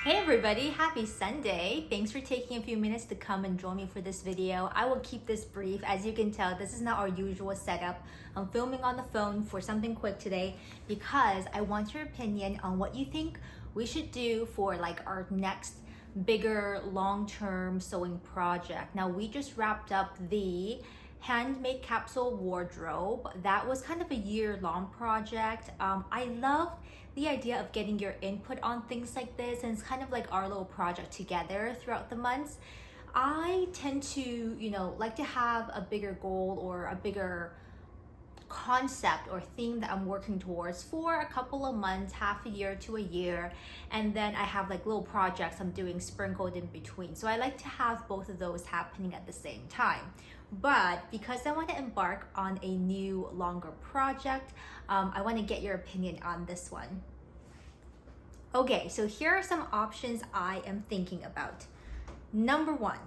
Hey everybody, happy Sunday. Thanks for taking a few minutes to come and join me for this video. I will keep this brief. As you can tell, this is not our usual setup. I'm filming on the phone for something quick today because I want your opinion on what you think we should do for like our next bigger long-term sewing project. Now we just wrapped up the handmade capsule wardrobe. That was kind of a year-long project. I love the idea of getting your input on things like this, and it's kind of like our little project together throughout the months. I tend to, like to have a bigger goal or a bigger concept or theme that I'm working towards for a couple of months, half a year to a year, and then I have like little projects I'm doing sprinkled in between. So I like to have both of those happening at the same time. But because I want to embark on a new longer project, I want to get your opinion on this one. Okay, so here are some options I am thinking about. Number one,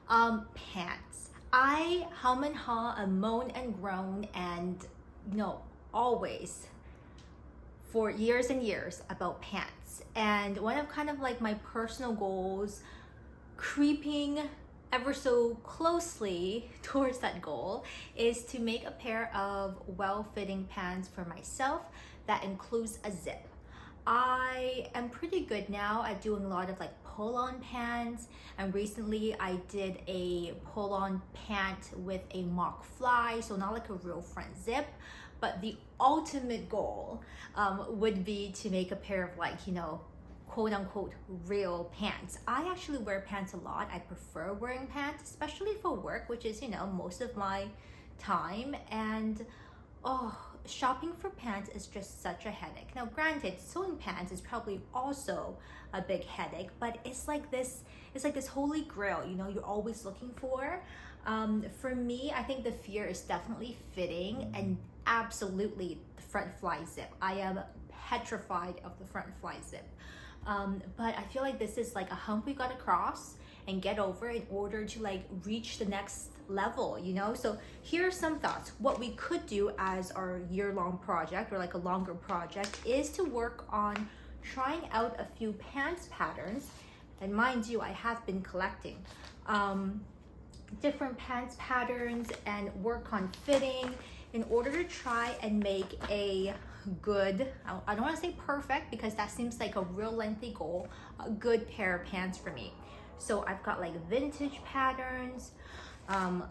pants. I hum and haw and moan and groan and always for years and years about pants. And one of kind of like my personal goals, creeping ever so closely towards that goal, is to make a pair of well-fitting pants for myself that includes a zip. I am pretty good now at doing a lot of like pull-on pants, and recently I did a pull-on pant with a mock fly, so not like a real front zip, but the ultimate goal would be to make a pair of like, quote unquote real pants. I actually wear pants a lot. I prefer wearing pants, especially for work, which is, most of my time. And shopping for pants is just such a headache. Now, granted, sewing pants is probably also a big headache, but it's like this holy grail, you're always looking for. For me, I think the fear is definitely fitting and absolutely the front fly zip. I am petrified of the front fly zip. But I feel like this is like a hump we gotta cross and get over in order to like reach the next level, So here are some thoughts. What we could do as our year-long project or like a longer project is to work on trying out a few pants patterns. And mind you, I have been collecting different pants patterns and work on fitting in order to try and make a good, I don't want to say perfect because that seems like a real lengthy goal, a good pair of pants for me. So I've got like vintage patterns.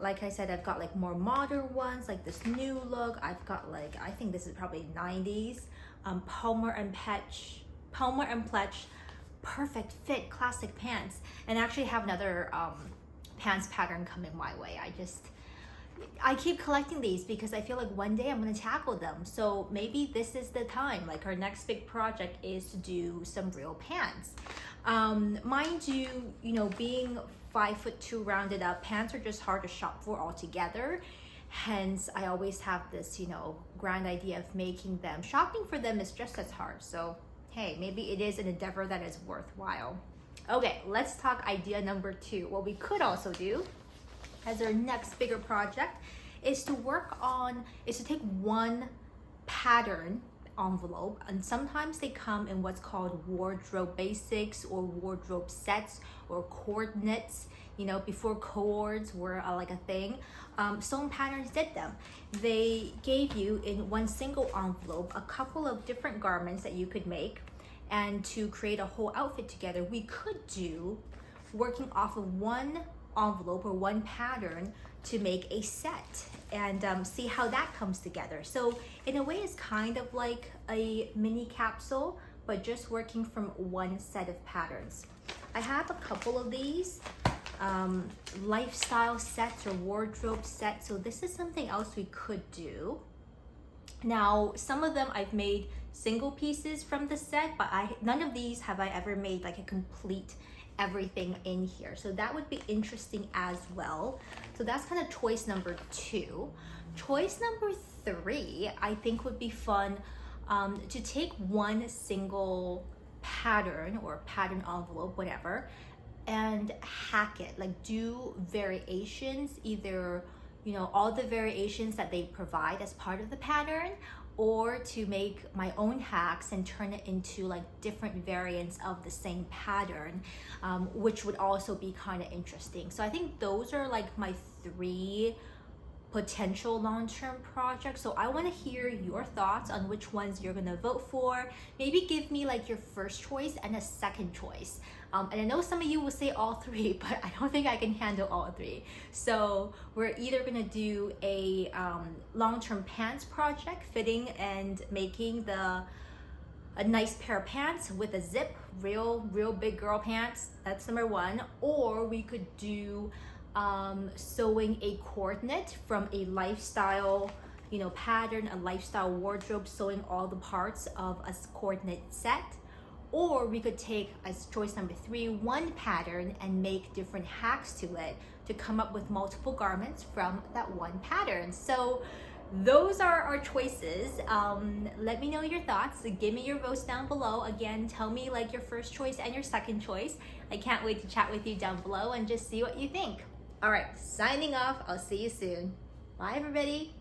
Like I said, I've got like more modern ones, like this new look. I've got like, I think this is probably 90s, Palmer and Pletch, perfect fit classic pants. And I actually have another pants pattern coming my way. I keep collecting these because I feel like one day I'm going to tackle them. So maybe this is the time. Like our next big project is to do some real pants. Mind you, being 5'2" rounded up, pants are just hard to shop for altogether. Hence, I always have this, grand idea of making them. Shopping for them is just as hard. So, hey, maybe it is an endeavor that is worthwhile. Okay, let's talk idea number two. What we could also do as our next bigger project is to take one pattern envelope, and sometimes they come in what's called wardrobe basics or wardrobe sets or coordinates. Before cords were like a thing, Sewing Patterns did them. They gave you in one single envelope a couple of different garments that you could make, and to create a whole outfit together, we could do working off of one envelope or one pattern to make a set and see how that comes together. So in a way, it's kind of like a mini capsule, but just working from one set of patterns. I have a couple of these lifestyle sets or wardrobe sets, so this is something else we could do. Now, some of them I've made single pieces from the set, but none of these have I ever made like a complete everything in here. So that would be interesting as well. So that's kind of choice number two. Choice number three, I think would be fun to take one single pattern or pattern envelope, whatever, and hack it, like do variations, either all the variations that they provide as part of the pattern, or to make my own hacks and turn it into like different variants of the same pattern, which would also be kind of interesting. So I think those are like my 3 potential long-term projects. So I want to hear your thoughts on which ones you're gonna vote for. Maybe give me like your first choice and a second choice. And I know some of you will say all 3, but I don't think I can handle all 3. So we're either gonna do a long-term pants project, fitting and making a nice pair of pants with a zip, real big girl pants. That's number 1. Or we could do sewing a coordinate from a lifestyle, pattern, a lifestyle wardrobe, sewing all the parts of a coordinate set. Or we could take, as choice number 3, one pattern and make different hacks to it to come up with multiple garments from that one pattern. So those are our choices. Let me know your thoughts. Give me your votes down below. Again, tell me like your first choice and your second choice. I can't wait to chat with you down below and just see what you think. All right, signing off. I'll see you soon. Bye, everybody.